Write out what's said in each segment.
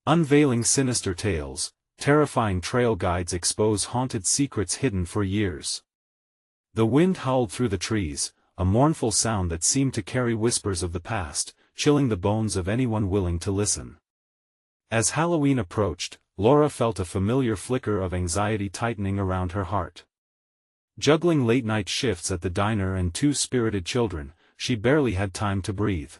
Unveiling Sinister Tales, terrifying trail guides expose haunted secrets hidden for years. The wind howled through the trees, a mournful sound that seemed to carry whispers of the past, chilling the bones of anyone willing to listen. As Halloween approached, Laura felt a familiar flicker of anxiety tightening around her heart. Juggling late-night shifts at the diner and two spirited children, she barely had time to breathe.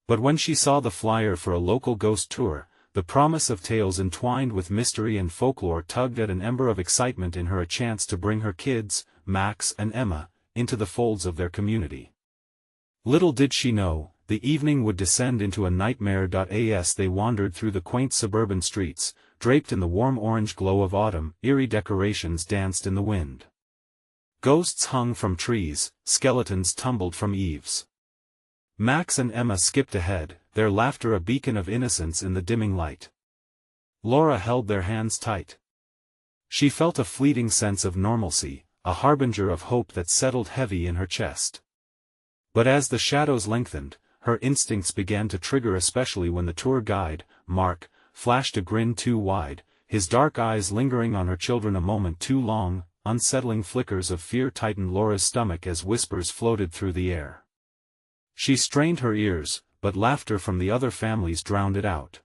But when she saw the flyer for a local ghost tour, the promise of tales entwined with mystery and folklore tugged at an ember of excitement in her, a chance to bring her kids, Max and Emma, into the folds of their community. Little did she know, the evening would descend into a nightmare. As they wandered through the quaint suburban streets, draped in the warm orange glow of autumn, eerie decorations danced in the wind. Ghosts hung from trees, skeletons tumbled from eaves. Max and Emma skipped ahead, their laughter a beacon of innocence in the dimming light. Laura held their hands tight. She felt a fleeting sense of normalcy, a harbinger of hope that settled heavy in her chest. But as the shadows lengthened, her instincts began to trigger, especially when the tour guide, Mark, flashed a grin too wide, his dark eyes lingering on her children a moment too long. Unsettling flickers of fear tightened Laura's stomach as whispers floated through the air. She strained her ears, but laughter from the other families drowned it out.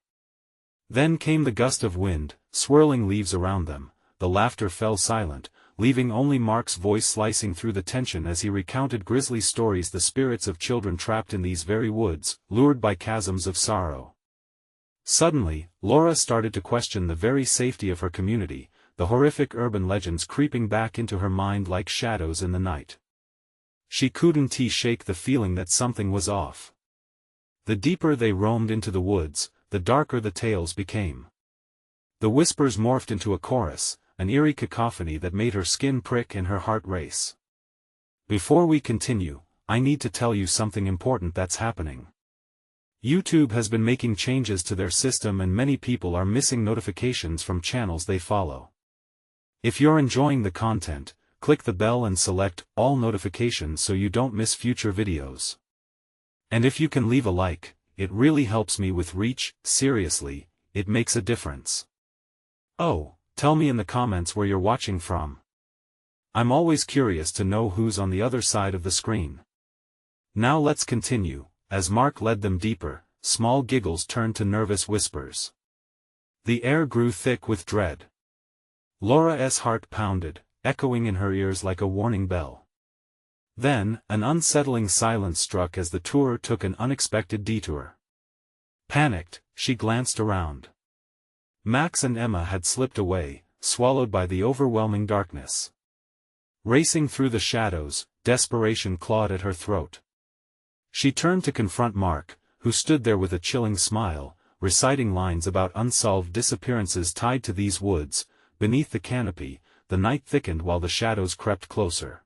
Then came the gust of wind, swirling leaves around them. The laughter fell silent, leaving only Mark's voice slicing through the tension as he recounted grisly stories, the spirits of children trapped in these very woods, lured by chasms of sorrow. Suddenly, Laura started to question the very safety of her community, the horrific urban legends creeping back into her mind like shadows in the night. She couldn't shake the feeling that something was off. The deeper they roamed into the woods, the darker the tales became. The whispers morphed into a chorus, an eerie cacophony that made her skin prick and her heart race. Before we continue, I need to tell you something important that's happening. YouTube has been making changes to their system and many people are missing notifications from channels they follow. If you're enjoying the content, click the bell and select all notifications so you don't miss future videos. And if you can leave a like, it really helps me with reach. Seriously, it makes a difference. Oh, tell me in the comments where you're watching from. I'm always curious to know who's on the other side of the screen. Now let's continue. As Mark led them deeper, small giggles turned to nervous whispers. The air grew thick with dread. Laura's heart pounded, echoing in her ears like a warning bell. Then, an unsettling silence struck as the tour took an unexpected detour. Panicked, she glanced around. Max and Emma had slipped away, swallowed by the overwhelming darkness. Racing through the shadows, desperation clawed at her throat. She turned to confront Mark, who stood there with a chilling smile, reciting lines about unsolved disappearances tied to these woods. Beneath the canopy, the night thickened while the shadows crept closer.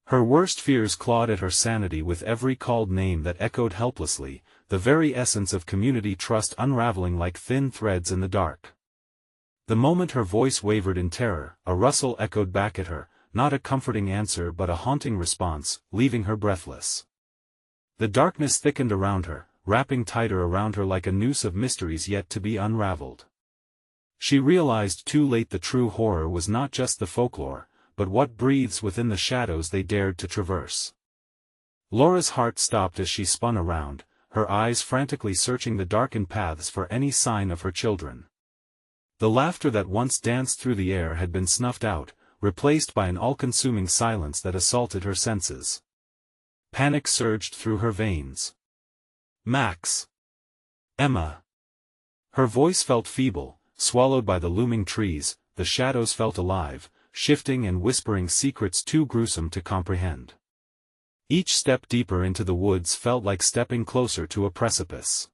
Her worst fears clawed at her sanity with every called name that echoed helplessly, the very essence of community trust unraveling like thin threads in the dark. The moment her voice wavered in terror, a rustle echoed back at her, not a comforting answer but a haunting response, leaving her breathless. The darkness thickened around her, wrapping tighter around her like a noose of mysteries yet to be unraveled. She realized too late the true horror was not just the folklore, but what breathes within the shadows they dared to traverse. Laura's heart stopped as she spun around, her eyes frantically searching the darkened paths for any sign of her children. The laughter that once danced through the air had been snuffed out, replaced by an all-consuming silence that assaulted her senses. Panic surged through her veins. Max. Emma. Her voice felt feeble. Swallowed by the looming trees, the shadows felt alive, shifting and whispering secrets too gruesome to comprehend. Each step deeper into the woods felt like stepping closer to a precipice.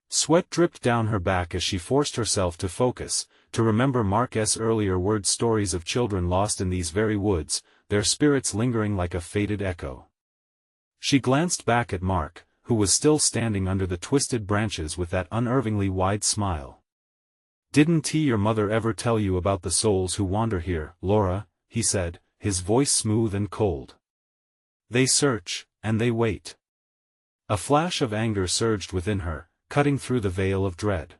Sweat dripped down her back as she forced herself to focus, to remember Mark's earlier word, stories of children lost in these very woods, their spirits lingering like a faded echo. She glanced back at Mark, who was still standing under the twisted branches with that unnervingly wide smile. "Didn't your mother ever tell you about the souls who wander here, Laura?" he said, his voice smooth and cold. "They search, and they wait." A flash of anger surged within her, cutting through the veil of dread.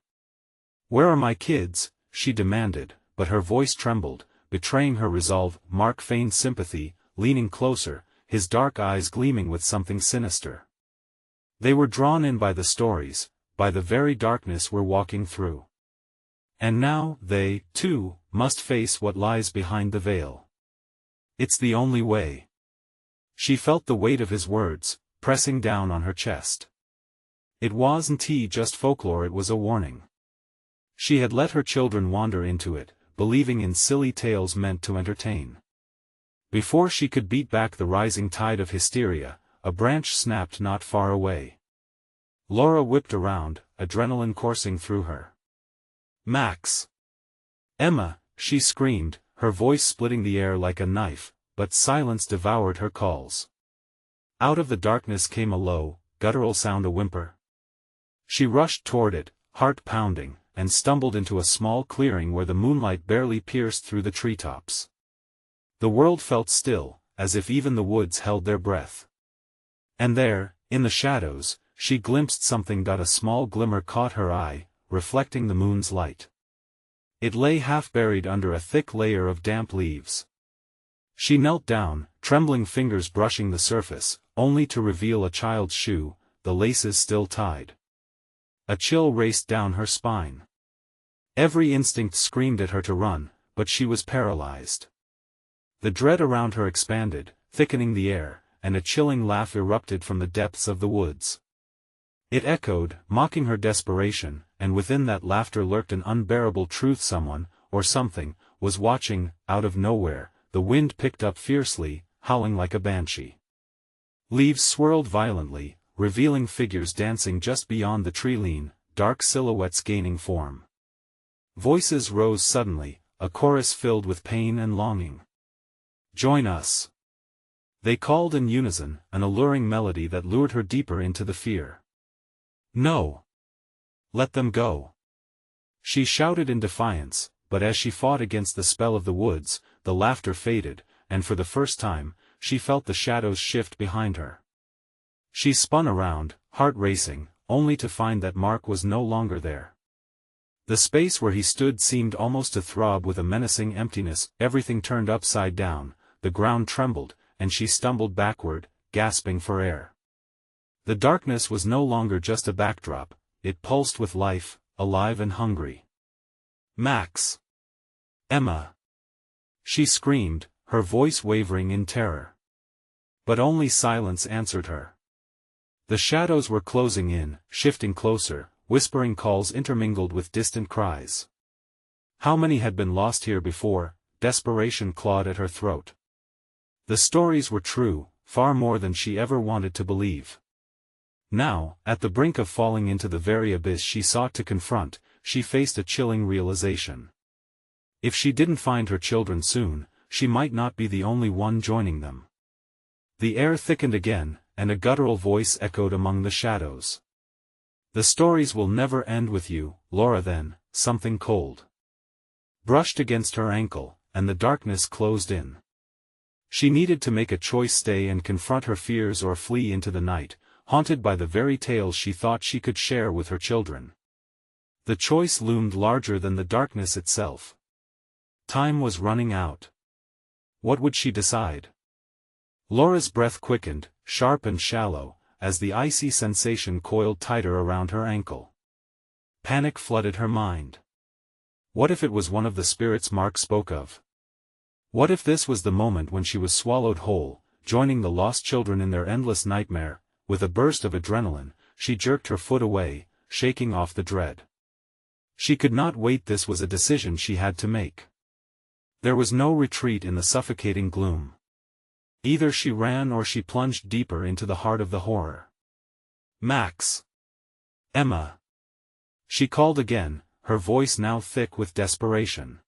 "Where are my kids?" she demanded, but her voice trembled, betraying her resolve. Mark feigned sympathy, leaning closer, his dark eyes gleaming with something sinister. They were drawn in by the stories, by the very darkness we're walking through. And now, they, too, must face what lies behind the veil. It's the only way. She felt the weight of his words, pressing down on her chest. It wasn't just folklore, it was a warning. She had let her children wander into it, believing in silly tales meant to entertain. Before she could beat back the rising tide of hysteria, a branch snapped not far away. Laura whipped around, adrenaline coursing through her. "Max! Emma!" she screamed, her voice splitting the air like a knife, but silence devoured her calls. Out of the darkness came a low, guttural sound, a whimper. She rushed toward it, heart pounding, and stumbled into a small clearing where the moonlight barely pierced through the treetops. The world felt still, as if even the woods held their breath. And there, in the shadows, she glimpsed something. A small glimmer caught her eye, reflecting the moon's light. It lay half buried under a thick layer of damp leaves. She knelt down, trembling fingers brushing the surface, only to reveal a child's shoe, the laces still tied. A chill raced down her spine. Every instinct screamed at her to run, but she was paralyzed. The dread around her expanded, thickening the air, and a chilling laugh erupted from the depths of the woods. It echoed, mocking her desperation, and within that laughter lurked an unbearable truth. Someone, or something, was watching. Out of nowhere, the wind picked up fiercely, howling like a banshee. Leaves swirled violently, revealing figures dancing just beyond the tree-line, dark silhouettes gaining form. Voices rose suddenly, a chorus filled with pain and longing. "Join us!" they called in unison, an alluring melody that lured her deeper into the fear. "No! Let them go!" she shouted in defiance, but as she fought against the spell of the woods, the laughter faded, and for the first time, she felt the shadows shift behind her. She spun around, heart racing, only to find that Mark was no longer there. The space where he stood seemed almost to throb with a menacing emptiness. Everything turned upside down, the ground trembled, and she stumbled backward, gasping for air. The darkness was no longer just a backdrop, it pulsed with life, alive and hungry. "Max! Emma!" she screamed, her voice wavering in terror. But only silence answered her. The shadows were closing in, shifting closer, whispering calls intermingled with distant cries. How many had been lost here before? Desperation clawed at her throat. The stories were true, far more than she ever wanted to believe. Now, at the brink of falling into the very abyss she sought to confront, she faced a chilling realization. If she didn't find her children soon, she might not be the only one joining them. The air thickened again, and a guttural voice echoed among the shadows. "The stories will never end with you, Laura." Then, something cold brushed against her ankle, and the darkness closed in. She needed to make a choice: stay and confront her fears or flee into the night, haunted by the very tales she thought she could share with her children. The choice loomed larger than the darkness itself. Time was running out. What would she decide? Laura's breath quickened, sharp and shallow, as the icy sensation coiled tighter around her ankle. Panic flooded her mind. What if it was one of the spirits Mark spoke of? What if this was the moment when she was swallowed whole, joining the lost children in their endless nightmare? With a burst of adrenaline, she jerked her foot away, shaking off the dread. She could not wait. This was a decision she had to make. There was no retreat in the suffocating gloom. Either she ran or she plunged deeper into the heart of the horror. "Max! Emma!" she called again, her voice now thick with desperation.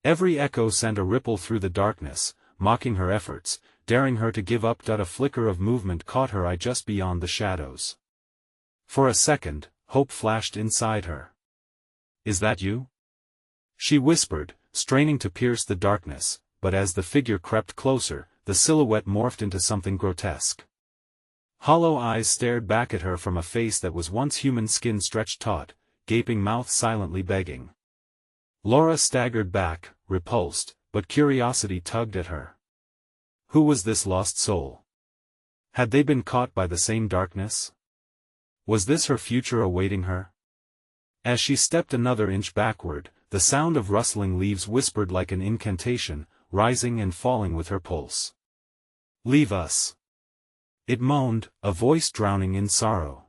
Every echo sent a ripple through the darkness, mocking her efforts, daring her to give up. A flicker of movement caught her eye just beyond the shadows. For a second, hope flashed inside her. "Is that you?" she whispered, straining to pierce the darkness, but as the figure crept closer, the silhouette morphed into something grotesque. Hollow eyes stared back at her from a face that was once human, skin stretched taut, gaping mouth silently begging. Laura staggered back, repulsed, but curiosity tugged at her. Who was this lost soul? Had they been caught by the same darkness? Was this her future awaiting her? As she stepped another inch backward, the sound of rustling leaves whispered like an incantation, rising and falling with her pulse. "Leave us!" it moaned, a voice drowning in sorrow.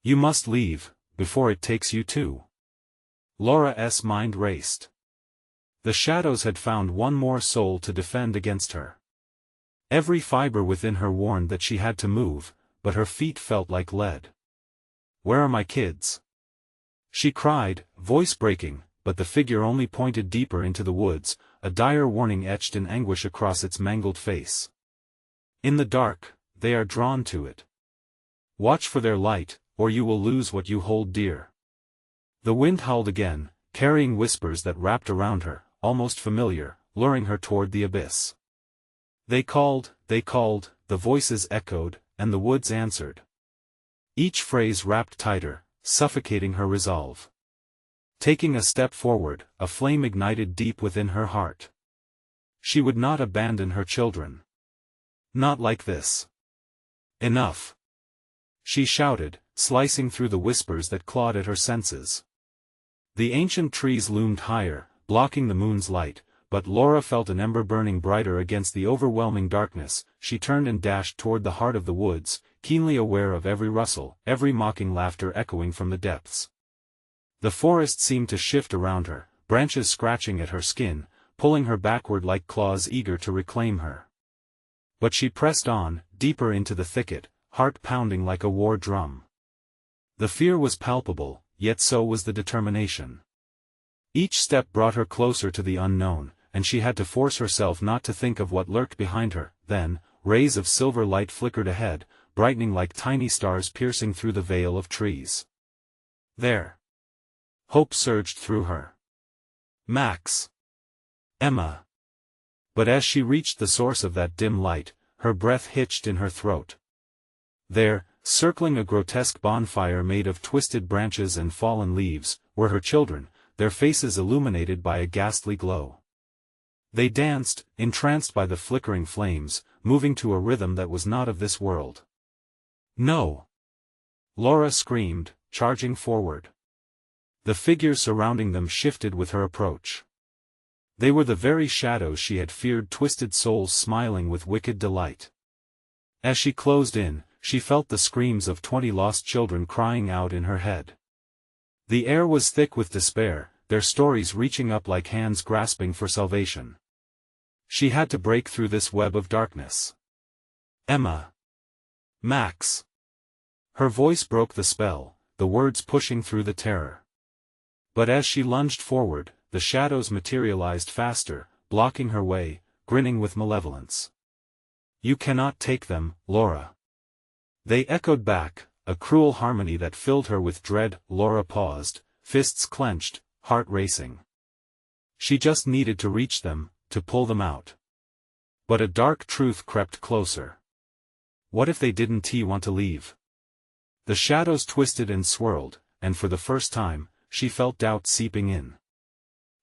"You must leave, before it takes you too." Laura's mind raced. The shadows had found one more soul to defend against her. Every fiber within her warned that she had to move, but her feet felt like lead. "Where are my kids?" she cried, voice breaking, but the figure only pointed deeper into the woods, a dire warning etched in anguish across its mangled face. "In the dark, they are drawn to it. Watch for their light, or you will lose what you hold dear." The wind howled again, carrying whispers that wrapped around her, almost familiar, luring her toward the abyss. They called, the voices echoed, and the woods answered. Each phrase wrapped tighter, suffocating her resolve. Taking a step forward, a flame ignited deep within her heart. She would not abandon her children. Not like this. Enough! She shouted, slicing through the whispers that clawed at her senses. The ancient trees loomed higher, blocking the moon's light, but Laura felt an ember burning brighter against the overwhelming darkness. She turned and dashed toward the heart of the woods, keenly aware of every rustle, every mocking laughter echoing from the depths. The forest seemed to shift around her, branches scratching at her skin, pulling her backward like claws eager to reclaim her. But she pressed on, deeper into the thicket, heart pounding like a war drum. The fear was palpable, yet so was the determination. Each step brought her closer to the unknown, and she had to force herself not to think of what lurked behind her. Then, rays of silver light flickered ahead, brightening like tiny stars piercing through the veil of trees. There! Hope surged through her. Max! Emma! But as she reached the source of that dim light, her breath hitched in her throat. There, circling a grotesque bonfire made of twisted branches and fallen leaves, were her children, their faces illuminated by a ghastly glow. They danced, entranced by the flickering flames, moving to a rhythm that was not of this world. "No!" Laura screamed, charging forward. The figures surrounding them shifted with her approach. They were the very shadows she had feared, twisted souls smiling with wicked delight. As she closed in, she felt the screams of 20 lost children crying out in her head. The air was thick with despair, their stories reaching up like hands grasping for salvation. She had to break through this web of darkness. "Emma! Max!" Her voice broke the spell, the words pushing through the terror. But as she lunged forward, the shadows materialized faster, blocking her way, grinning with malevolence. "You cannot take them, Laura." They echoed back, a cruel harmony that filled her with dread. Laura paused, fists clenched, heart racing. She just needed to reach them, to pull them out. But a dark truth crept closer. What if they didn't want to leave? The shadows twisted and swirled, and for the first time, she felt doubt seeping in.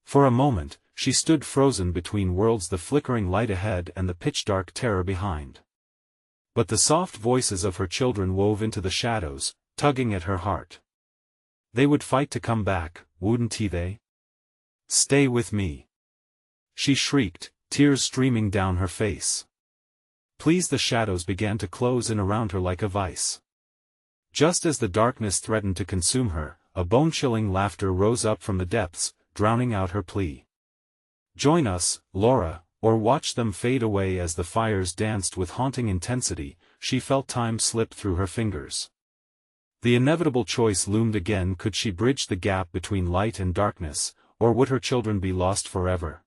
For a moment, she stood frozen between worlds, the flickering light ahead and the pitch-dark terror behind. But the soft voices of her children wove into the shadows, tugging at her heart. They would fight to come back, wouldn't they? "Stay with me!" she shrieked, tears streaming down her face. Please! The shadows began to close in around her like a vice. Just as the darkness threatened to consume her, a bone-chilling laughter rose up from the depths, drowning out her plea. "Join us, Laura, or watch them fade away." As the fires danced with haunting intensity, she felt time slip through her fingers. The inevitable choice loomed again. Could she bridge the gap between light and darkness, or would her children be lost forever?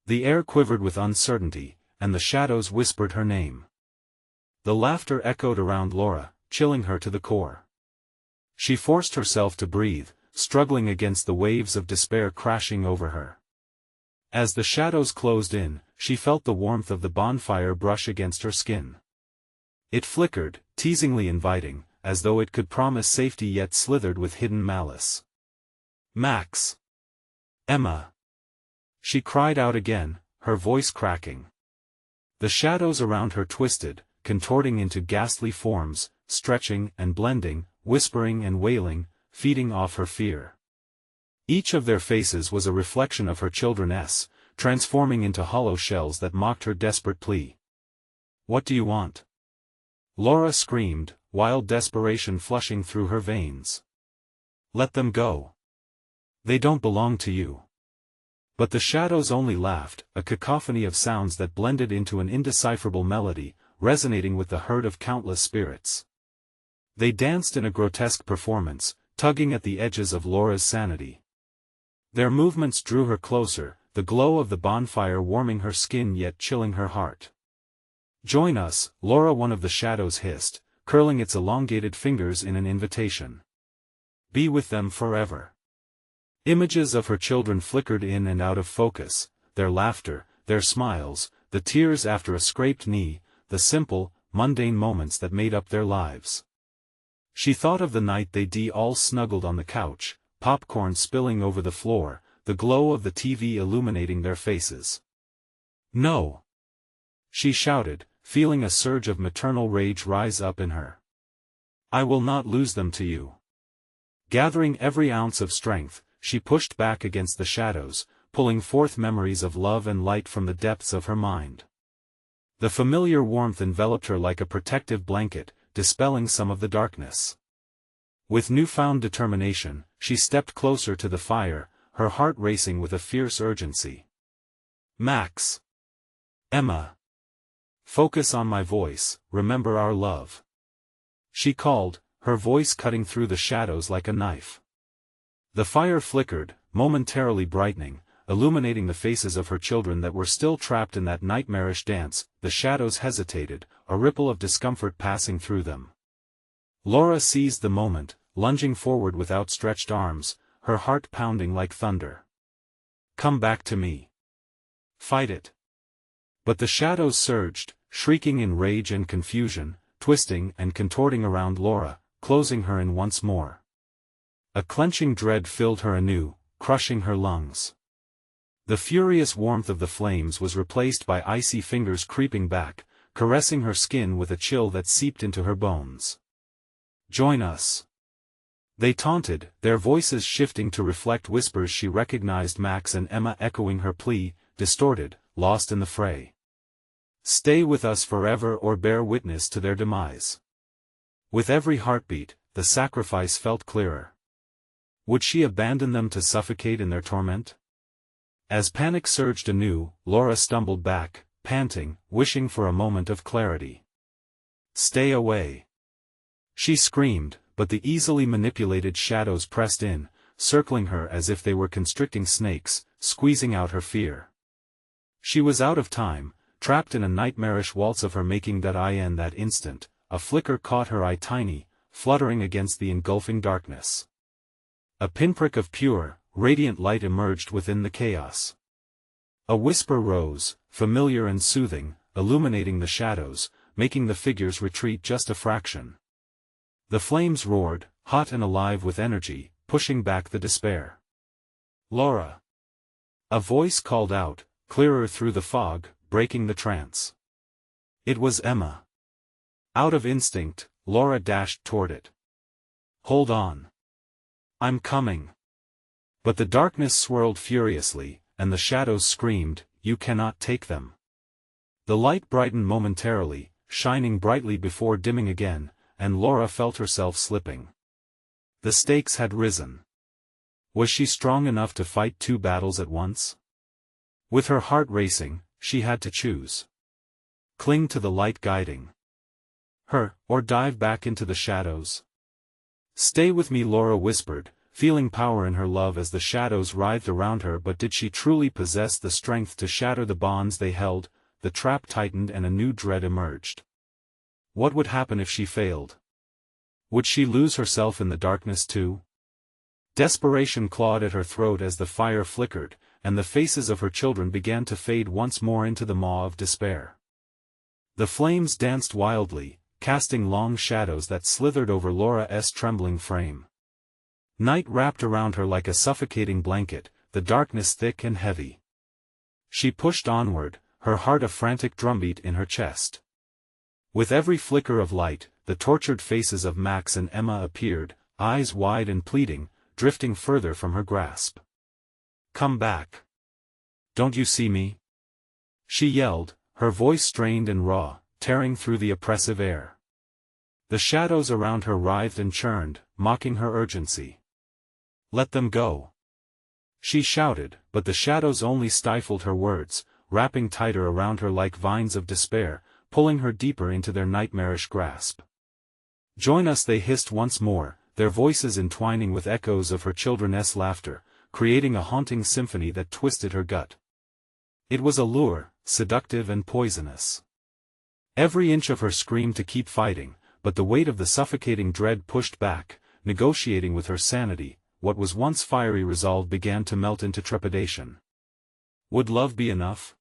The air quivered with uncertainty, and the shadows whispered her name. The laughter echoed around Laura, chilling her to the core. She forced herself to breathe, struggling against the waves of despair crashing over her. As the shadows closed in, she felt the warmth of the bonfire brush against her skin. It flickered, teasingly inviting, as though it could promise safety yet slithered with hidden malice. "Max! Emma!" She cried out again, her voice cracking. The shadows around her twisted, contorting into ghastly forms, stretching and blending, whispering and wailing, feeding off her fear. Each of their faces was a reflection of her children's, transforming into hollow shells that mocked her desperate plea. "What do you want?" Laura screamed, wild desperation flushing through her veins. "Let them go. They don't belong to you." But the shadows only laughed, a cacophony of sounds that blended into an indecipherable melody, resonating with the hurt of countless spirits. They danced in a grotesque performance, tugging at the edges of Laura's sanity. Their movements drew her closer, the glow of the bonfire warming her skin yet chilling her heart. "Join us," Laura, one of the shadows hissed, curling its elongated fingers in an invitation. "Be with them forever." Images of her children flickered in and out of focus, their laughter, their smiles, the tears after a scraped knee, the simple, mundane moments that made up their lives. She thought of the night they'd all snuggled on the couch, popcorn spilling over the floor, the glow of the TV illuminating their faces. "No!" she shouted, feeling a surge of maternal rage rise up in her. "I will not lose them to you." Gathering every ounce of strength, she pushed back against the shadows, pulling forth memories of love and light from the depths of her mind. The familiar warmth enveloped her like a protective blanket, dispelling some of the darkness. With newfound determination, she stepped closer to the fire, her heart racing with a fierce urgency. "Max! Emma! Focus on my voice, remember our love." She called, her voice cutting through the shadows like a knife. The fire flickered, momentarily brightening, illuminating the faces of her children that were still trapped in that nightmarish dance. The shadows hesitated, a ripple of discomfort passing through them. Laura seized the moment, lunging forward with outstretched arms, her heart pounding like thunder. "Come back to me. Fight it." But the shadows surged, shrieking in rage and confusion, twisting and contorting around Laura, closing her in once more. A clenching dread filled her anew, crushing her lungs. The furious warmth of the flames was replaced by icy fingers creeping back, caressing her skin with a chill that seeped into her bones. "Join us," they taunted, their voices shifting to reflect whispers she recognized, Max and Emma echoing her plea, distorted, lost in the fray. "Stay with us forever or bear witness to their demise." With every heartbeat, the sacrifice felt clearer. Would she abandon them to suffocate in their torment? As panic surged anew, Laura stumbled back, panting, wishing for a moment of clarity. "Stay away!" she screamed, but the easily manipulated shadows pressed in, circling her as if they were constricting snakes, squeezing out her fear. She was out of time, trapped in a nightmarish waltz of her making. In that instant, a flicker caught her eye, tiny, fluttering against the engulfing darkness. A pinprick of pure, radiant light emerged within the chaos. A whisper rose, familiar and soothing, illuminating the shadows, making the figures retreat just a fraction. The flames roared, hot and alive with energy, pushing back the despair. "Laura!" A voice called out, clearer through the fog, breaking the trance. It was Emma. Out of instinct, Laura dashed toward it. "Hold on. I'm coming." But the darkness swirled furiously, and the shadows screamed, "You cannot take them." The light brightened momentarily, shining brightly before dimming again, and Laura felt herself slipping. The stakes had risen. Was she strong enough to fight two battles at once? With her heart racing, she had to choose. Cling to the light guiding her, or dive back into the shadows. "Stay with me," Laura whispered, feeling power in her love as the shadows writhed around her. But did she truly possess the strength to shatter the bonds they held? The trap tightened and a new dread emerged. What would happen if she failed? Would she lose herself in the darkness too? Desperation clawed at her throat as the fire flickered, and the faces of her children began to fade once more into the maw of despair. The flames danced wildly, casting long shadows that slithered over Laura's trembling frame. Night wrapped around her like a suffocating blanket, the darkness thick and heavy. She pushed onward, her heart a frantic drumbeat in her chest. With every flicker of light, the tortured faces of Max and Emma appeared, eyes wide and pleading, drifting further from her grasp. "Come back. Don't you see me?" she yelled, her voice strained and raw, tearing through the oppressive air. The shadows around her writhed and churned, mocking her urgency. "Let them go," she shouted, but the shadows only stifled her words, wrapping tighter around her like vines of despair, pulling her deeper into their nightmarish grasp. "Join us," they hissed once more, their voices entwining with echoes of her children's laughter, creating a haunting symphony that twisted her gut. It was a lure, seductive and poisonous. Every inch of her screamed to keep fighting, but the weight of the suffocating dread pushed back, negotiating with her sanity. What was once fiery resolve began to melt into trepidation. Would love be enough?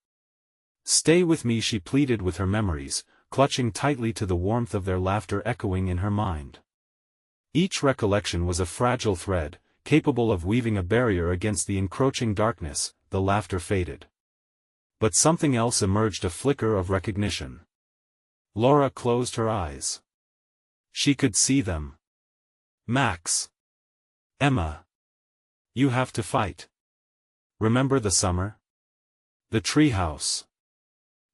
"Stay with me," she pleaded with her memories, clutching tightly to the warmth of their laughter echoing in her mind. Each recollection was a fragile thread, capable of weaving a barrier against the encroaching darkness. The laughter faded. But something else emerged, a flicker of recognition. Laura closed her eyes. She could see them. "Max. Emma. You have to fight. Remember the summer? The treehouse."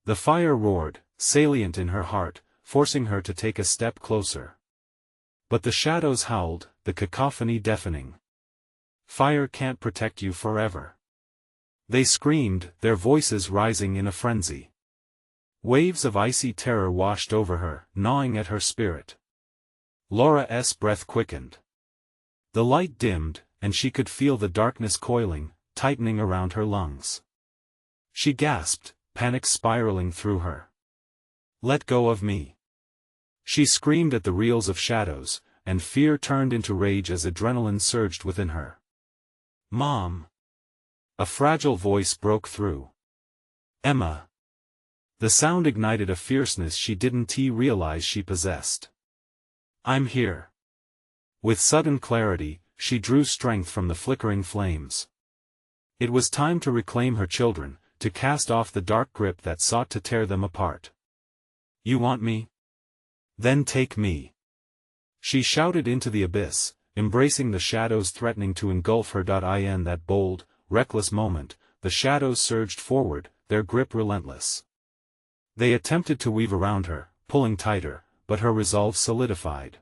The fire roared, salient in her heart, forcing her to take a step closer. But the shadows howled, the cacophony deafening. "Fire can't protect you forever." They screamed, their voices rising in a frenzy. Waves of icy terror washed over her, gnawing at her spirit. Laura's breath quickened. The light dimmed, and she could feel the darkness coiling, tightening around her lungs. She gasped, panic spiraling through her. "Let go of me." She screamed at the reels of shadows, and fear turned into rage as adrenaline surged within her. "Mom!" A fragile voice broke through. "Emma!" The sound ignited a fierceness she didn't realize she possessed. "I'm here." With sudden clarity, she drew strength from the flickering flames. It was time to reclaim her children, to cast off the dark grip that sought to tear them apart. "You want me? Then take me." She shouted into the abyss, embracing the shadows threatening to engulf her. In that bold, reckless moment, the shadows surged forward, their grip relentless. They attempted to weave around her, pulling tighter, but her resolve solidified.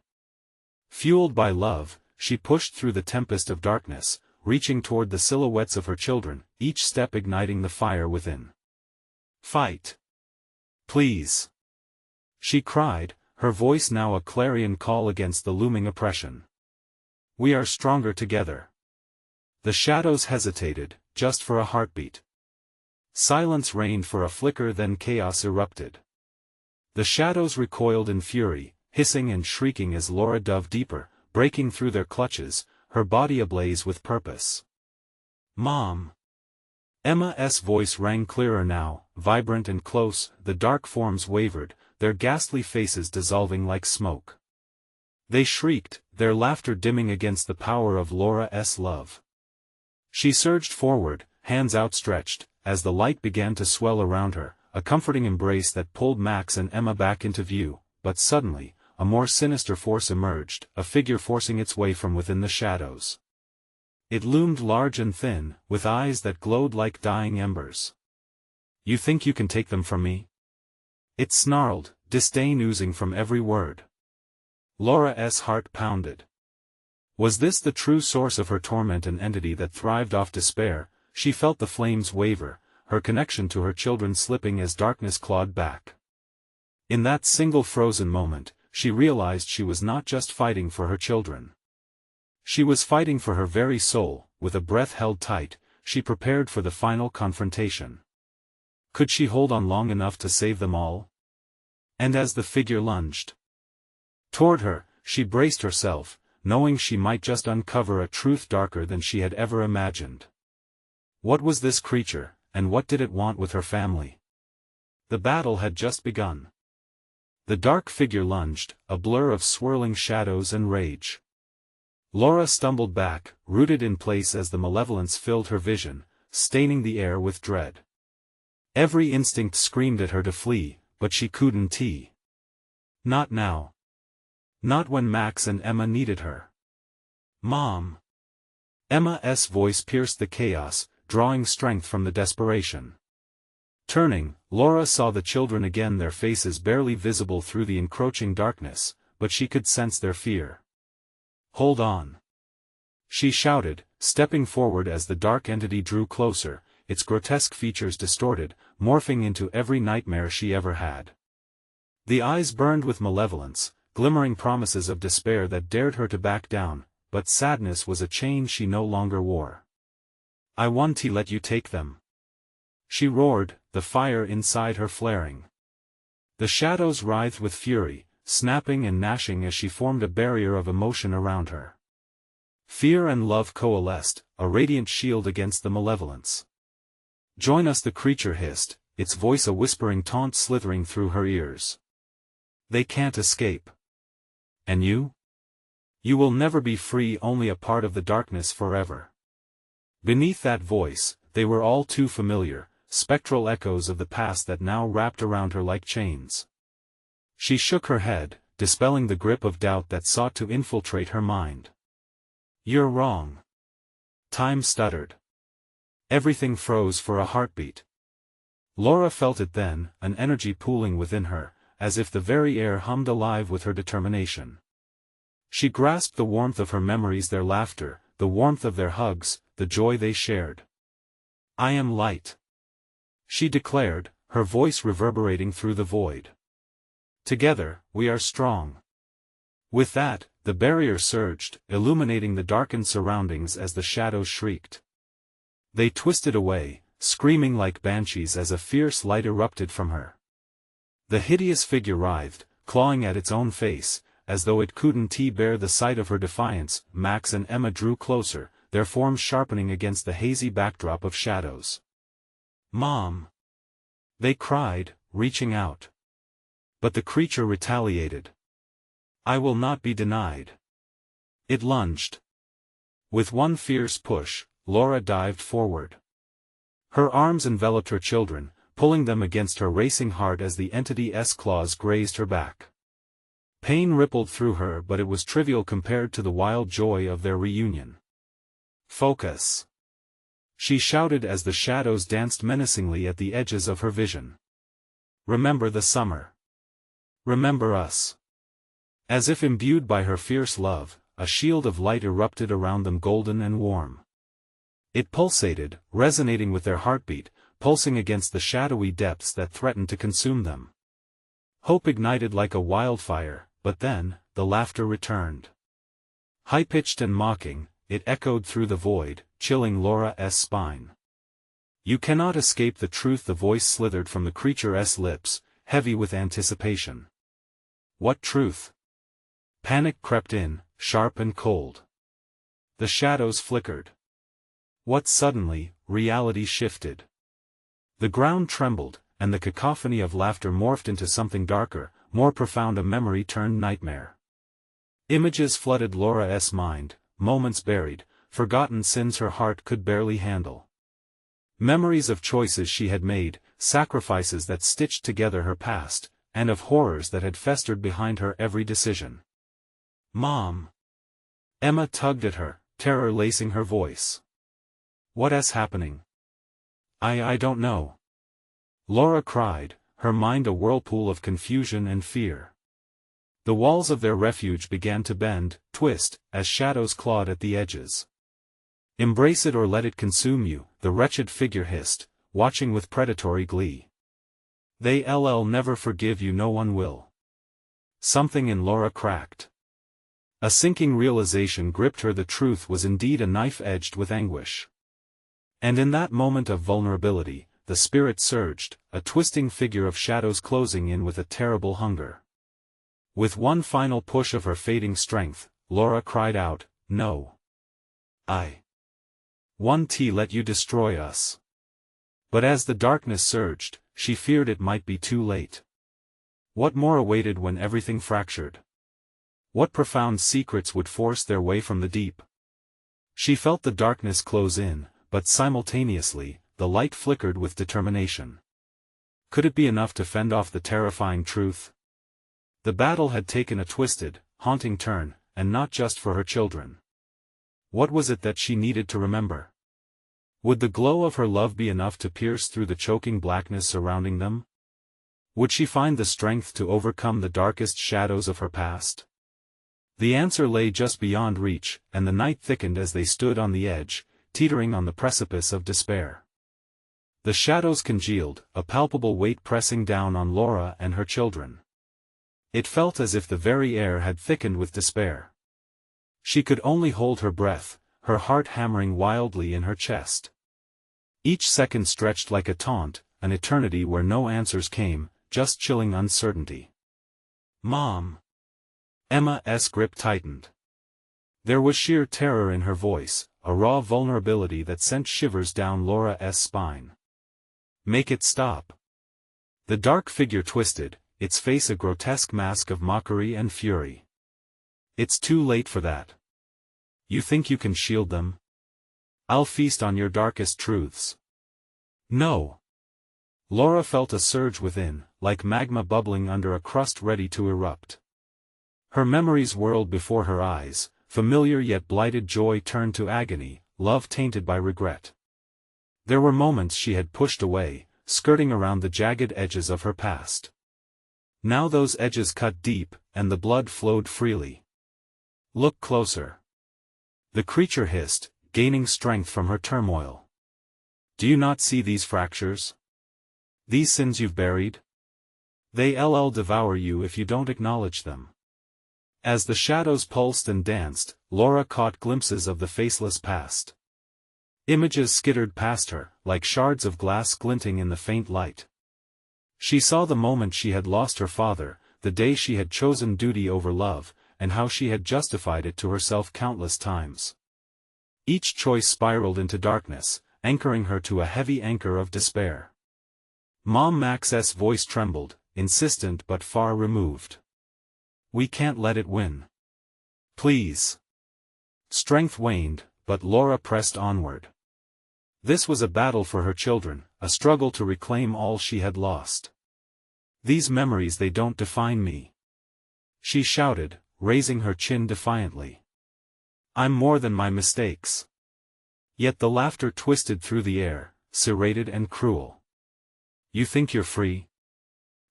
Fueled by love, she pushed through the tempest of darkness, reaching toward the silhouettes of her children, each step igniting the fire within. "Fight! Please!" she cried, her voice now a clarion call against the looming oppression. "We are stronger together." The shadows hesitated, just for a heartbeat. Silence reigned for a flicker, then chaos erupted. The shadows recoiled in fury, hissing and shrieking as Laura dove deeper, breaking through their clutches, her body ablaze with purpose. "Mom!" Emma's voice rang clearer now, vibrant and close. The dark forms wavered, their ghastly faces dissolving like smoke. They shrieked, their laughter dimming against the power of Laura's love. She surged forward, hands outstretched, as the light began to swell around her, a comforting embrace that pulled Max and Emma back into view. But suddenly, a more sinister force emerged, a figure forcing its way from within the shadows. It loomed large and thin, with eyes that glowed like dying embers. "You think you can take them from me?" it snarled, disdain oozing from every word. Laura's heart pounded. Was this the true source of her torment, an entity that thrived off despair? She felt the flames waver, her connection to her children slipping as darkness clawed back. In that single frozen moment, she realized she was not just fighting for her children. She was fighting for her very soul. With a breath held tight, she prepared for the final confrontation. Could she hold on long enough to save them all? And as the figure lunged toward her, she braced herself, knowing she might just uncover a truth darker than she had ever imagined. What was this creature, and what did it want with her family? The battle had just begun. The dark figure lunged, a blur of swirling shadows and rage. Laura stumbled back, rooted in place as the malevolence filled her vision, staining the air with dread. Every instinct screamed at her to flee, but she couldn't. Not now. Not when Max and Emma needed her. Mom! Emma's voice pierced the chaos, drawing strength from the desperation. Turning, Laura saw the children again, their faces barely visible through the encroaching darkness, but she could sense their fear. Hold on! She shouted, stepping forward as the dark entity drew closer, its grotesque features distorted, morphing into every nightmare she ever had. The eyes burned with malevolence, glimmering promises of despair that dared her to back down, but sadness was a chain she no longer wore. I want to let you take them. She roared, the fire inside her flaring. The shadows writhed with fury, snapping and gnashing as she formed a barrier of emotion around her. Fear and love coalesced, a radiant shield against the malevolence. Join us, the creature hissed, its voice a whispering taunt slithering through her ears. They can't escape. And you? You will never be free, only a part of the darkness forever. Beneath that voice, they were all too familiar, spectral echoes of the past that now wrapped around her like chains. She shook her head, dispelling the grip of doubt that sought to infiltrate her mind. You're wrong. Time stuttered. Everything froze for a heartbeat. Laura felt it then, an energy pooling within her, as if the very air hummed alive with her determination. She grasped the warmth of her memories, their laughter, the warmth of their hugs, the joy they shared. I am light, she declared, her voice reverberating through the void. Together, we are strong. With that, the barrier surged, illuminating the darkened surroundings as the shadows shrieked. They twisted away, screaming like banshees as a fierce light erupted from her. The hideous figure writhed, clawing at its own face, as though it couldn't bear the sight of her defiance. Max and Emma drew closer, their forms sharpening against the hazy backdrop of shadows. Mom! They cried, reaching out. But the creature retaliated. I will not be denied. It lunged. With one fierce push, Laura dived forward. Her arms enveloped her children, pulling them against her racing heart as the entity's claws grazed her back. Pain rippled through her, but it was trivial compared to the wild joy of their reunion. Focus! She shouted as the shadows danced menacingly at the edges of her vision. Remember the summer. Remember us. As if imbued by her fierce love, a shield of light erupted around them, golden and warm. It pulsated, resonating with their heartbeat, pulsing against the shadowy depths that threatened to consume them. Hope ignited like a wildfire, but then, the laughter returned. High-pitched and mocking, it echoed through the void, chilling Laura's spine. You cannot escape the truth. The voice slithered from the creature's lips, heavy with anticipation. What truth? Panic crept in, sharp and cold. The shadows flickered. What suddenly, reality shifted. The ground trembled, and the cacophony of laughter morphed into something darker, more profound. A memory turned nightmare. Images flooded Laura's mind, moments buried, forgotten sins her heart could barely handle. Memories of choices she had made, sacrifices that stitched together her past, and of horrors that had festered behind her every decision. Mom! Emma tugged at her, terror lacing her voice. What's happening? I don't know. Laura cried, her mind a whirlpool of confusion and fear. The walls of their refuge began to bend, twist, as shadows clawed at the edges. Embrace it or let it consume you, the wretched figure hissed, watching with predatory glee. They'll never forgive you, no one will. Something in Laura cracked. A sinking realization gripped her. The truth was indeed a knife edged with anguish. And in that moment of vulnerability, the spirit surged, a twisting figure of shadows closing in with a terrible hunger. With one final push of her fading strength, Laura cried out, No. I won't let you destroy us. But as the darkness surged, she feared it might be too late. What more awaited when everything fractured? What profound secrets would force their way from the deep? She felt the darkness close in, but simultaneously, the light flickered with determination. Could it be enough to fend off the terrifying truth? The battle had taken a twisted, haunting turn, and not just for her children. What was it that she needed to remember? Would the glow of her love be enough to pierce through the choking blackness surrounding them? Would she find the strength to overcome the darkest shadows of her past? The answer lay just beyond reach, and the night thickened as they stood on the edge, teetering on the precipice of despair. The shadows congealed, a palpable weight pressing down on Laura and her children. It felt as if the very air had thickened with despair. She could only hold her breath, her heart hammering wildly in her chest. Each second stretched like a taunt, an eternity where no answers came, just chilling uncertainty. "Mom!" Emma's grip tightened. There was sheer terror in her voice, a raw vulnerability that sent shivers down Laura's spine. "Make it stop." The dark figure twisted, its face a grotesque mask of mockery and fury. "It's too late for that. You think you can shield them? I'll feast on your darkest truths." "No." Laura felt a surge within, like magma bubbling under a crust ready to erupt. Her memories whirled before her eyes, familiar yet blighted joy turned to agony, love tainted by regret. There were moments she had pushed away, skirting around the jagged edges of her past. Now those edges cut deep, and the blood flowed freely. "Look closer." The creature hissed, gaining strength from her turmoil. "Do you not see these fractures? These sins you've buried? They'll devour you if you don't acknowledge them." As the shadows pulsed and danced, Laura caught glimpses of the faceless past. Images skittered past her, like shards of glass glinting in the faint light. She saw the moment she had lost her father, the day she had chosen duty over love, and how she had justified it to herself countless times. Each choice spiraled into darkness, anchoring her to a heavy anchor of despair. Mom Max's voice trembled, insistent but far removed. "We can't let it win. Please." Strength waned, but Laura pressed onward. This was a battle for her children, a struggle to reclaim all she had lost. "These memories, they don't define me," she shouted, raising her chin defiantly. "I'm more than my mistakes." Yet the laughter twisted through the air, serrated and cruel. "You think you're free?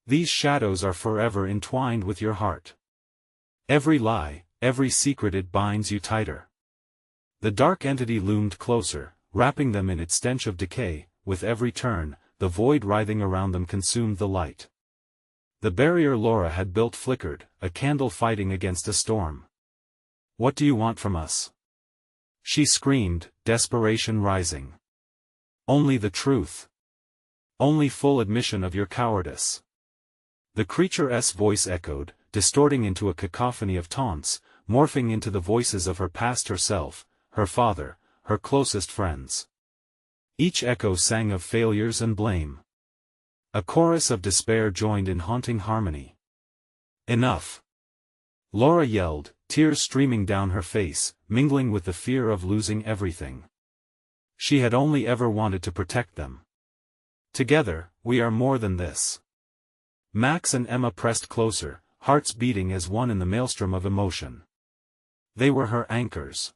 These shadows are forever entwined with your heart. Every lie, every secret, it binds you tighter." The dark entity loomed closer, wrapping them in its stench of decay. With every turn, the void writhing around them consumed the light. The barrier Laura had built flickered, a candle fighting against a storm. "What do you want from us?" she screamed, desperation rising. "Only the truth. Only full admission of your cowardice." The creature's voice echoed, distorting into a cacophony of taunts, morphing into the voices of her past herself, her father, her closest friends. Each echo sang of failures and blame. A chorus of despair joined in haunting harmony. "Enough!" Laura yelled, tears streaming down her face, mingling with the fear of losing everything. She had only ever wanted to protect them. "Together, we are more than this." Max and Emma pressed closer, hearts beating as one in the maelstrom of emotion. They were her anchors.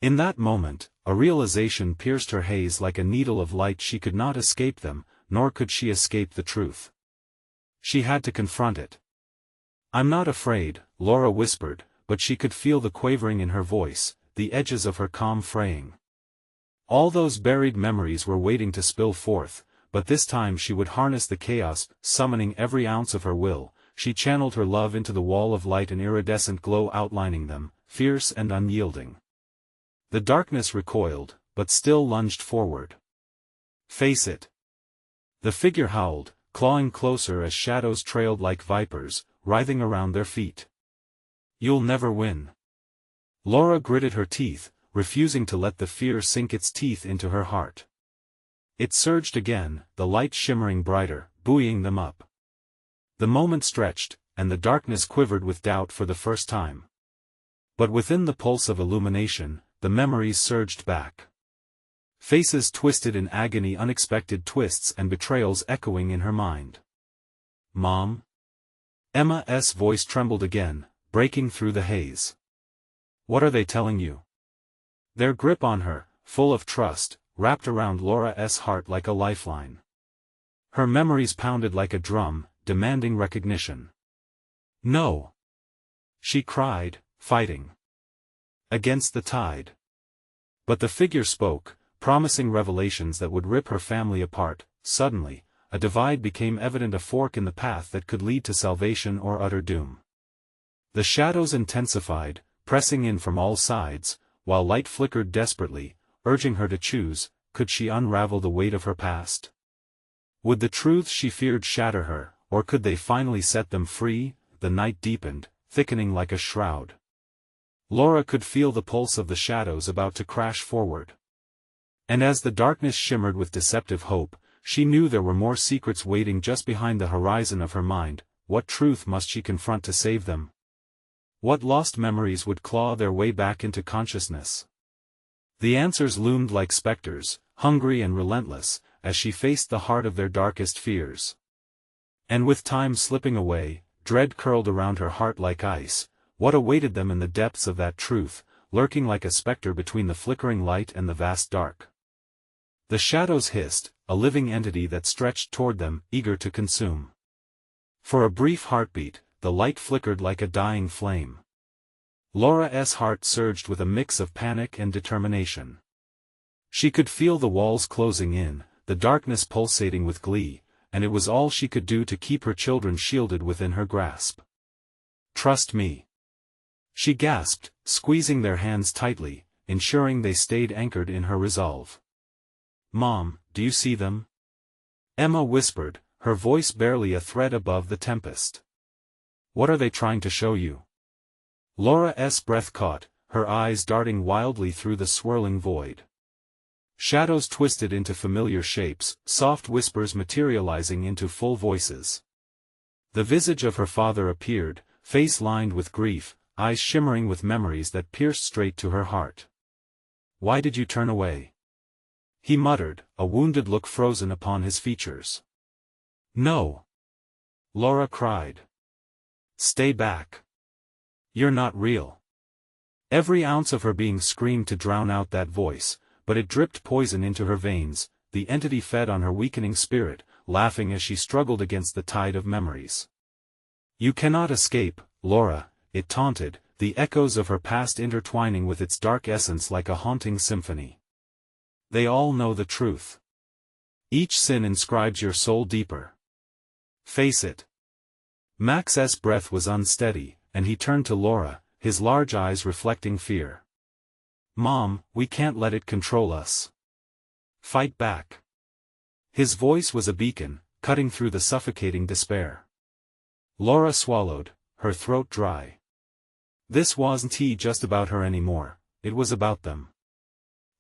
In that moment, a realization pierced her haze like a needle of light. She could not escape them, nor could she escape the truth. She had to confront it. "I'm not afraid," Laura whispered, but she could feel the quavering in her voice, the edges of her calm fraying. All those buried memories were waiting to spill forth, but this time she would harness the chaos, summoning every ounce of her will. She channeled her love into the wall of light, an iridescent glow outlining them, fierce and unyielding. The darkness recoiled, but still lunged forward. "Face it." The figure howled, clawing closer as shadows trailed like vipers, writhing around their feet. "You'll never win." Laura gritted her teeth, refusing to let the fear sink its teeth into her heart. It surged again, the light shimmering brighter, buoying them up. The moment stretched, and the darkness quivered with doubt for the first time. But within the pulse of illumination, the memories surged back. Faces twisted in agony, unexpected twists and betrayals echoing in her mind. "Mom?" Emma's voice trembled again, breaking through the haze. "What are they telling you?" Their grip on her, full of trust, wrapped around Laura's heart like a lifeline. Her memories pounded like a drum, demanding recognition. "No!" she cried, fighting against the tide. But the figure spoke, promising revelations that would rip her family apart. Suddenly, a divide became evident, a fork in the path that could lead to salvation or utter doom. The shadows intensified, pressing in from all sides, while light flickered desperately, urging her to choose. Could she unravel the weight of her past? Would the truths she feared shatter her, or could they finally set them free? The night deepened, thickening like a shroud. Laura could feel the pulse of the shadows about to crash forward. And as the darkness shimmered with deceptive hope, she knew there were more secrets waiting just behind the horizon of her mind. What truth must she confront to save them? What lost memories would claw their way back into consciousness? The answers loomed like specters, hungry and relentless, as she faced the heart of their darkest fears. And with time slipping away, dread curled around her heart like ice. What awaited them in the depths of that truth, lurking like a specter between the flickering light and the vast dark? The shadows hissed, a living entity that stretched toward them, eager to consume. For a brief heartbeat, the light flickered like a dying flame. Laura's heart surged with a mix of panic and determination. She could feel the walls closing in, the darkness pulsating with glee, and it was all she could do to keep her children shielded within her grasp. "Trust me," she gasped, squeezing their hands tightly, ensuring they stayed anchored in her resolve. "Mom, do you see them?" Emma whispered, her voice barely a thread above the tempest. "What are they trying to show you?" Laura's breath caught, her eyes darting wildly through the swirling void. Shadows twisted into familiar shapes, soft whispers materializing into full voices. The visage of her father appeared, face lined with grief, eyes shimmering with memories that pierced straight to her heart. "Why did you turn away?" he muttered, a wounded look frozen upon his features. "No!" Laura cried. "Stay back. You're not real." Every ounce of her being screamed to drown out that voice, but it dripped poison into her veins. The entity fed on her weakening spirit, laughing as she struggled against the tide of memories. "You cannot escape, Laura," it taunted, the echoes of her past intertwining with its dark essence like a haunting symphony. "They all know the truth. Each sin inscribes your soul deeper. Face it." Max's breath was unsteady, and he turned to Laura, his large eyes reflecting fear. "Mom, we can't let it control us. Fight back." His voice was a beacon, cutting through the suffocating despair. Laura swallowed, her throat dry. This wasn't just about her anymore, it was about them.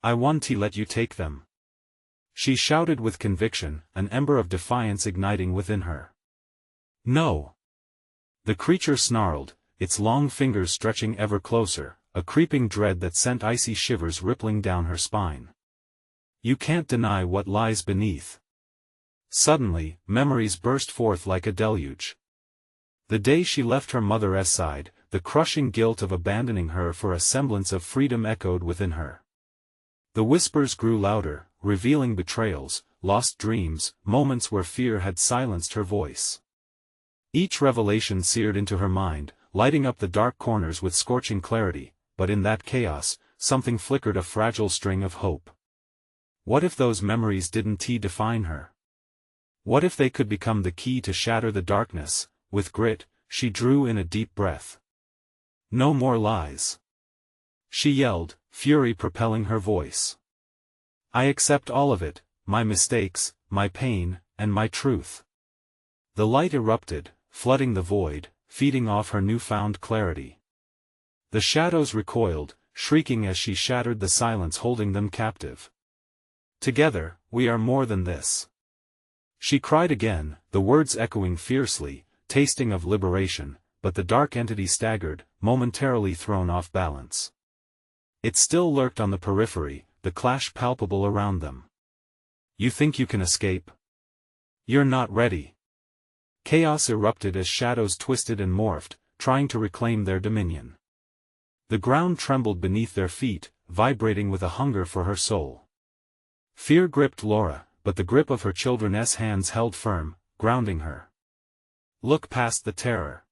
"I won't let you take them," she shouted with conviction, an ember of defiance igniting within her. "No!" The creature snarled, its long fingers stretching ever closer, a creeping dread that sent icy shivers rippling down her spine. "You can't deny what lies beneath." Suddenly, memories burst forth like a deluge. The day she left her mother's side, the crushing guilt of abandoning her for a semblance of freedom echoed within her. The whispers grew louder, revealing betrayals, lost dreams, moments where fear had silenced her voice. Each revelation seared into her mind, lighting up the dark corners with scorching clarity, but in that chaos, something flickered, a fragile string of hope. What if those memories didn't define her? What if they could become the key to shatter the darkness? With grit, she drew in a deep breath. "No more lies," she yelled, fury propelling her voice. "I accept all of it, my mistakes, my pain, and my truth." The light erupted, flooding the void, feeding off her newfound clarity. The shadows recoiled, shrieking as she shattered the silence holding them captive. "Together, we are more than this," she cried again, the words echoing fiercely, tasting of liberation, but the dark entity staggered, momentarily thrown off balance. It still lurked on the periphery, the clash palpable around them. You think you can escape? You're not ready. Chaos erupted as shadows twisted and morphed, trying to reclaim their dominion. The ground trembled beneath their feet, vibrating with a hunger for her soul. Fear gripped Laura, but the grip of her children's hands held firm, grounding her. Look past the terror,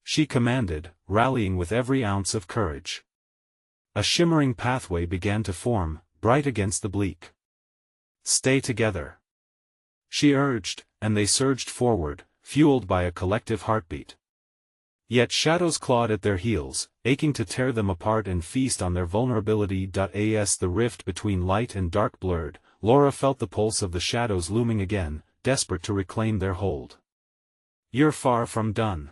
she commanded, rallying with every ounce of courage. A shimmering pathway began to form, bright against the bleak. Stay together, she urged, and they surged forward, fueled by a collective heartbeat. Yet shadows clawed at their heels, aching to tear them apart and feast on their vulnerability. As the rift between light and dark blurred, Laura felt the pulse of the shadows looming again, desperate to reclaim their hold. You're far from done,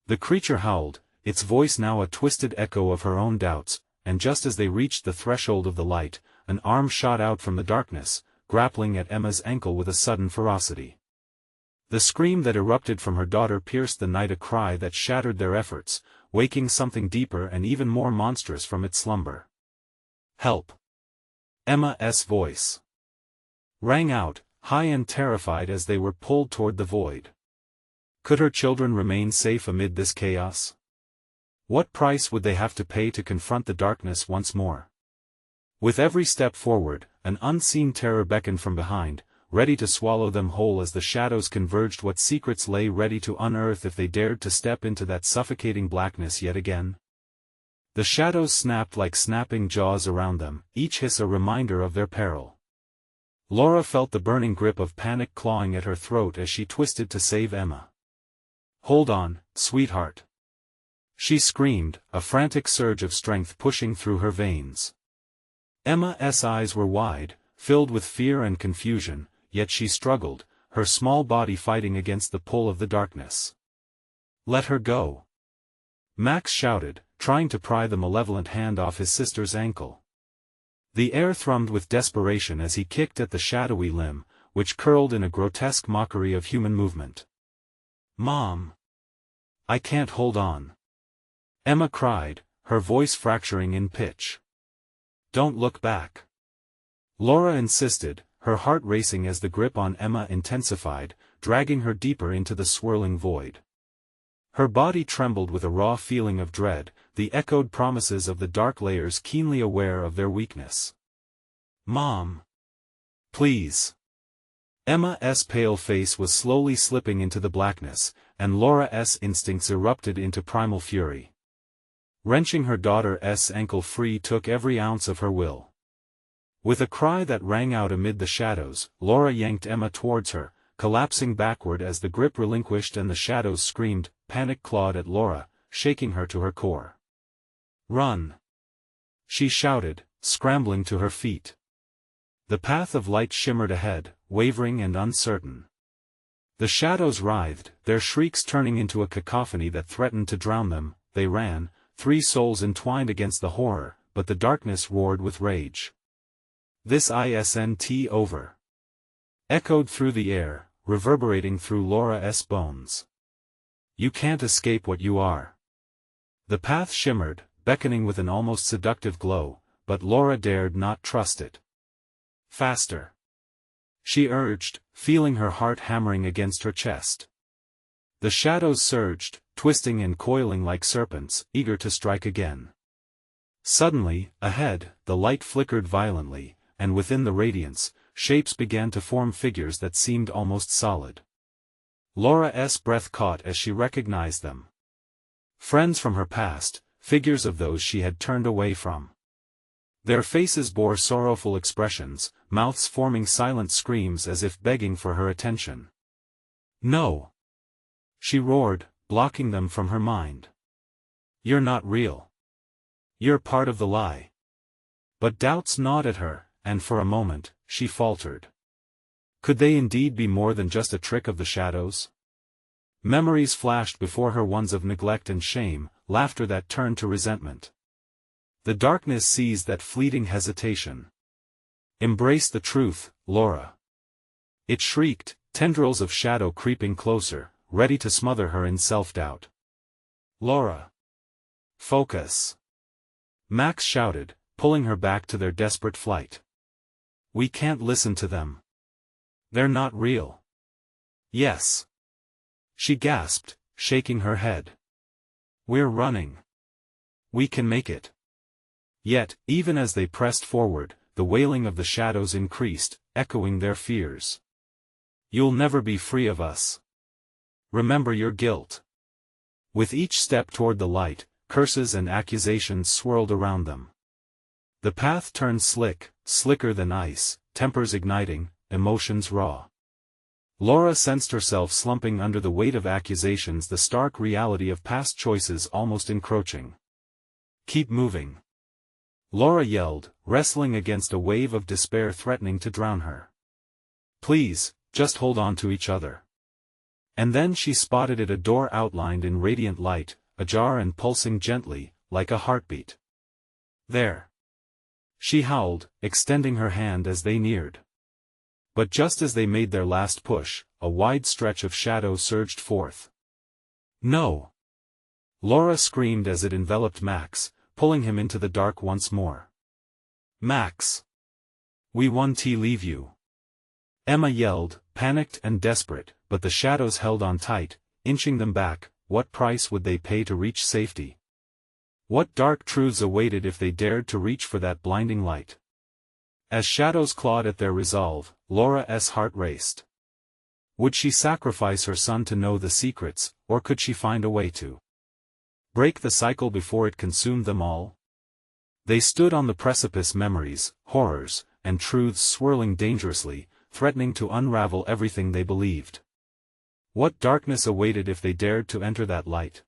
the creature howled, its voice now a twisted echo of her own doubts, and just as they reached the threshold of the light, an arm shot out from the darkness, grappling at Emma's ankle with a sudden ferocity. The scream that erupted from her daughter pierced the night, a cry that shattered their efforts, waking something deeper and even more monstrous from its slumber. Help! Emma's voice rang out, high and terrified as they were pulled toward the void. Could her children remain safe amid this chaos? What price would they have to pay to confront the darkness once more? With every step forward, an unseen terror beckoned from behind, ready to swallow them whole as the shadows converged. What secrets lay ready to unearth if they dared to step into that suffocating blackness yet again? The shadows snapped like snapping jaws around them, each hiss a reminder of their peril. Laura felt the burning grip of panic clawing at her throat as she twisted to save Emma. Hold on, sweetheart, she screamed, a frantic surge of strength pushing through her veins. Emma's eyes were wide, filled with fear and confusion, yet she struggled, her small body fighting against the pull of the darkness. Let her go, Max shouted, trying to pry the malevolent hand off his sister's ankle. The air thrummed with desperation as he kicked at the shadowy limb, which curled in a grotesque mockery of human movement. Mom! I can't hold on, Emma cried, her voice fracturing in pitch. Don't look back, Laura insisted, her heart racing as the grip on Emma intensified, dragging her deeper into the swirling void. Her body trembled with a raw feeling of dread, the echoed promises of the dark layers keenly aware of their weakness. Mom! Please! Emma's pale face was slowly slipping into the blackness, and Laura's instincts erupted into primal fury. Wrenching her daughter's ankle free took every ounce of her will. With a cry that rang out amid the shadows, Laura yanked Emma towards her, collapsing backward as the grip relinquished and the shadows screamed, panic clawed at Laura, shaking her to her core. Run! She shouted, scrambling to her feet. The path of light shimmered ahead, wavering and uncertain. The shadows writhed, their shrieks turning into a cacophony that threatened to drown them. They ran, three souls entwined against the horror, but the darkness roared with rage. This isn't over, echoed through the air, reverberating through Laura's bones. You can't escape what you are. The path shimmered, beckoning with an almost seductive glow, but Laura dared not trust it. Faster, she urged, feeling her heart hammering against her chest. The shadows surged, twisting and coiling like serpents, eager to strike again. Suddenly, ahead, the light flickered violently, and within the radiance, shapes began to form, figures that seemed almost solid. Laura's breath caught as she recognized them. Friends from her past, figures of those she had turned away from. Their faces bore sorrowful expressions, mouths forming silent screams as if begging for her attention. No! She roared, blocking them from her mind. You're not real. You're part of the lie. But doubts gnawed at her, and for a moment, she faltered. Could they indeed be more than just a trick of the shadows? Memories flashed before her, ones of neglect and shame, laughter that turned to resentment. The darkness seized that fleeting hesitation. Embrace the truth, Laura. It shrieked, tendrils of shadow creeping closer, ready to smother her in self-doubt. "Laura! Focus!" Max shouted, pulling her back to their desperate flight. "We can't listen to them. They're not real." "Yes," she gasped, shaking her head. "We're running. We can make it." Yet, even as they pressed forward, the wailing of the shadows increased, echoing their fears. "You'll never be free of us. Remember your guilt." With each step toward the light, curses and accusations swirled around them. The path turned slicker than ice, tempers igniting, emotions raw. Laura sensed herself slumping under the weight of accusations, the stark reality of past choices almost encroaching. "Keep moving," Laura yelled, wrestling against a wave of despair threatening to drown her. "Please, just hold on to each other." And then she spotted it, a door outlined in radiant light, ajar and pulsing gently, like a heartbeat. "There!" she howled, extending her hand as they neared. But just as they made their last push, a wide stretch of shadow surged forth. "No!" Laura screamed as it enveloped Max, pulling him into the dark once more. "Max! We won't leave you!" Emma yelled, panicked and desperate, but the shadows held on tight, inching them back. What price would they pay to reach safety? What dark truths awaited if they dared to reach for that blinding light? As shadows clawed at their resolve, Laura's heart raced. Would she sacrifice her son to know the secrets, or could she find a way to break the cycle before it consumed them all? They stood on the precipice, memories, horrors, and truths swirling dangerously, threatening to unravel everything they believed. What darkness awaited if they dared to enter that light?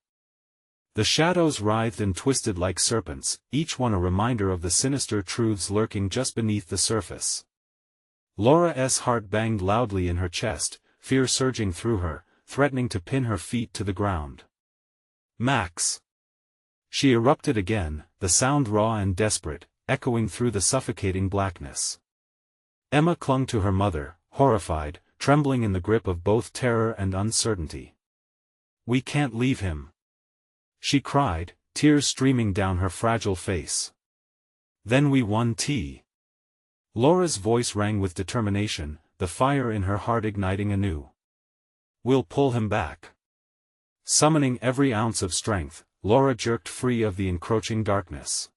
The shadows writhed and twisted like serpents, each one a reminder of the sinister truths lurking just beneath the surface. Laura's heart banged loudly in her chest, fear surging through her, threatening to pin her feet to the ground. "Max!" She erupted again, the sound raw and desperate, echoing through the suffocating blackness. Emma clung to her mother, horrified, trembling in the grip of both terror and uncertainty. "We can't leave him," she cried, tears streaming down her fragile face. "Then we won't." Laura's voice rang with determination, the fire in her heart igniting anew. "We'll pull him back." Summoning every ounce of strength, Laura jerked free of the encroaching darkness.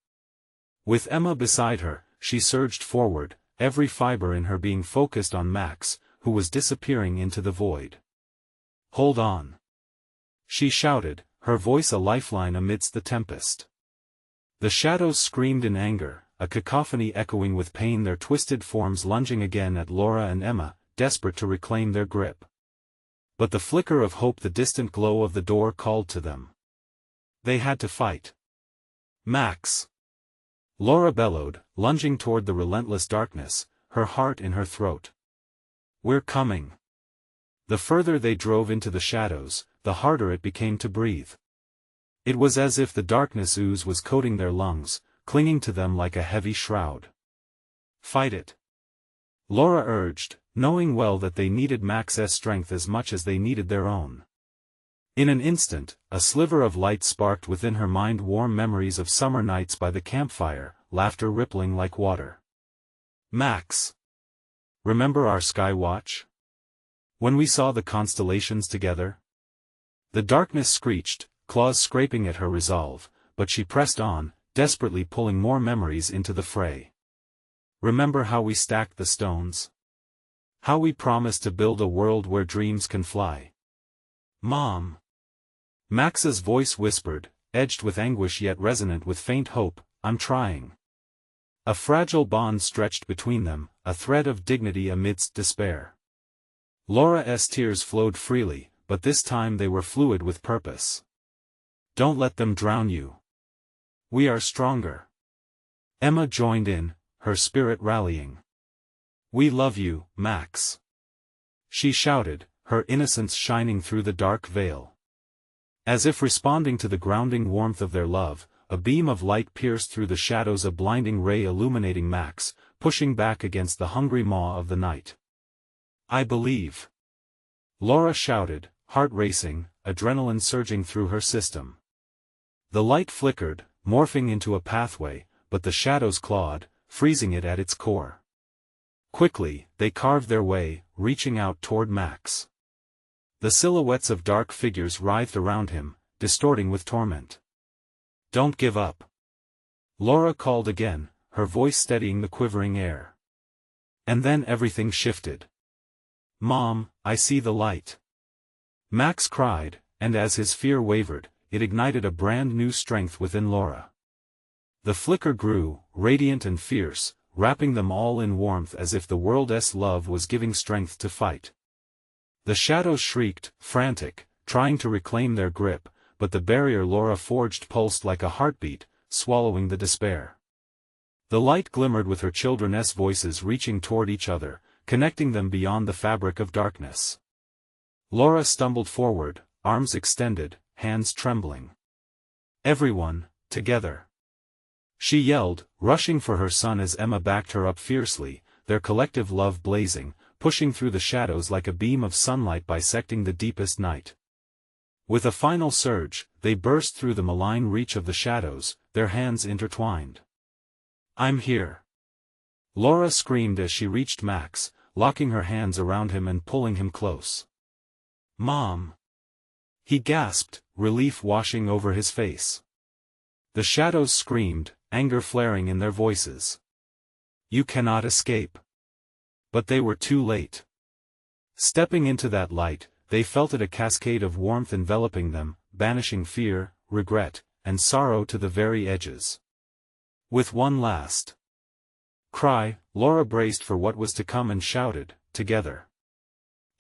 With Emma beside her, she surged forward, every fiber in her being focused on Max, who was disappearing into the void. "Hold on!" she shouted, her voice a lifeline amidst the tempest. The shadows screamed in anger, a cacophony echoing with pain, their twisted forms lunging again at Laura and Emma, desperate to reclaim their grip. But the flicker of hope, the distant glow of the door called to them. They had to fight. "Max!" Laura bellowed, lunging toward the relentless darkness, her heart in her throat. "We're coming." The further they drove into the shadows, the harder it became to breathe. It was as if the darkness ooze was coating their lungs, clinging to them like a heavy shroud. "Fight it!" Laura urged, knowing well that they needed Max's strength as much as they needed their own. In an instant, a sliver of light sparked within her mind, warm memories of summer nights by the campfire, laughter rippling like water. "Max! Remember our sky watch? When we saw the constellations together?" The darkness screeched, claws scraping at her resolve, but she pressed on, desperately pulling more memories into the fray. "Remember how we stacked the stones? How we promised to build a world where dreams can fly?" "Mom!" Max's voice whispered, edged with anguish yet resonant with faint hope, "I'm trying." A fragile bond stretched between them, a thread of dignity amidst despair. Laura's tears flowed freely, but this time they were fluid with purpose. "Don't let them drown you. We are stronger." Emma joined in, her spirit rallying. "We love you, Max," she shouted, her innocence shining through the dark veil. As if responding to the grounding warmth of their love, a beam of light pierced through the shadows, a blinding ray illuminating Max, pushing back against the hungry maw of the night. "I believe," Laura shouted, heart racing, adrenaline surging through her system. The light flickered, morphing into a pathway, but the shadows clawed, freezing it at its core. Quickly, they carved their way, reaching out toward Max. The silhouettes of dark figures writhed around him, distorting with torment. "Don't give up." Laura called again, her voice steadying the quivering air. And then everything shifted. "Mom, I see the light," Max cried, and as his fear wavered, it ignited a brand new strength within Laura. The flicker grew, radiant and fierce, wrapping them all in warmth as if the world's love was giving strength to fight. The shadows shrieked, frantic, trying to reclaim their grip, but the barrier Laura forged pulsed like a heartbeat, swallowing the despair. The light glimmered with her children's voices reaching toward each other, connecting them beyond the fabric of darkness. Laura stumbled forward, arms extended, hands trembling. "Everyone, together!" She yelled, rushing for her son as Emma backed her up fiercely, their collective love blazing, pushing through the shadows like a beam of sunlight bisecting the deepest night. With a final surge, they burst through the malign reach of the shadows, their hands intertwined. "I'm here!" Laura screamed as she reached Max, locking her hands around him and pulling him close. "Mom!" He gasped, relief washing over his face. The shadows screamed, anger flaring in their voices. "You cannot escape." But they were too late. Stepping into that light, they felt it, a cascade of warmth enveloping them, banishing fear, regret, and sorrow to the very edges. With one last cry, Laura braced for what was to come and shouted, "Together!"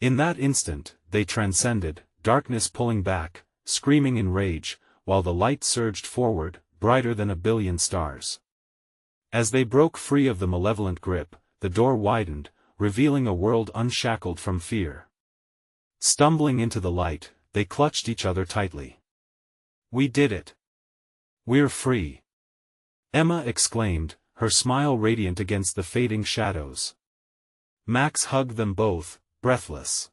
In that instant, they transcended, darkness pulling back, screaming in rage, while the light surged forward, brighter than a billion stars. As they broke free of the malevolent grip, the door widened, revealing a world unshackled from fear. Stumbling into the light, they clutched each other tightly. "We did it! We're free!" Emma exclaimed, her smile radiant against the fading shadows. Max hugged them both, breathless.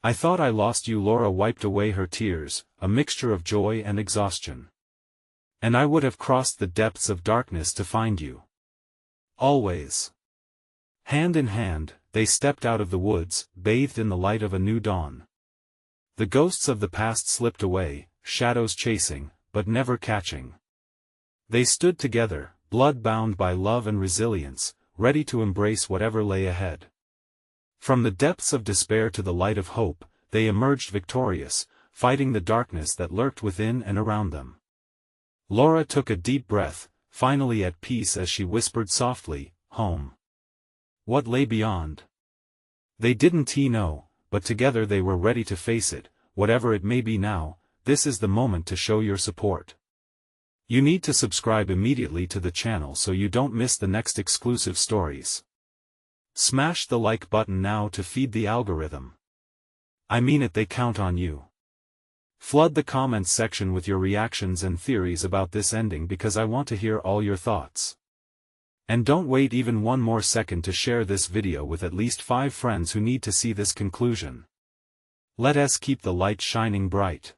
"I thought I lost you." Laura wiped away her tears, a mixture of joy and exhaustion. "And I would have crossed the depths of darkness to find you. Always." Hand in hand, they stepped out of the woods, bathed in the light of a new dawn. The ghosts of the past slipped away, shadows chasing, but never catching. They stood together, blood-bound by love and resilience, ready to embrace whatever lay ahead. From the depths of despair to the light of hope, they emerged victorious, fighting the darkness that lurked within and around them. Laura took a deep breath, finally at peace as she whispered softly, "Home." What lay beyond? They didn't know, but together they were ready to face it, whatever it may be now. This is the moment to show your support. You need to subscribe immediately to the channel so you don't miss the next exclusive stories. Smash the like button now to feed the algorithm. I mean it, they count on you. Flood the comments section with your reactions and theories about this ending because I want to hear all your thoughts. And don't wait even one more second to share this video with at least 5 friends who need to see this conclusion. Let us keep the light shining bright.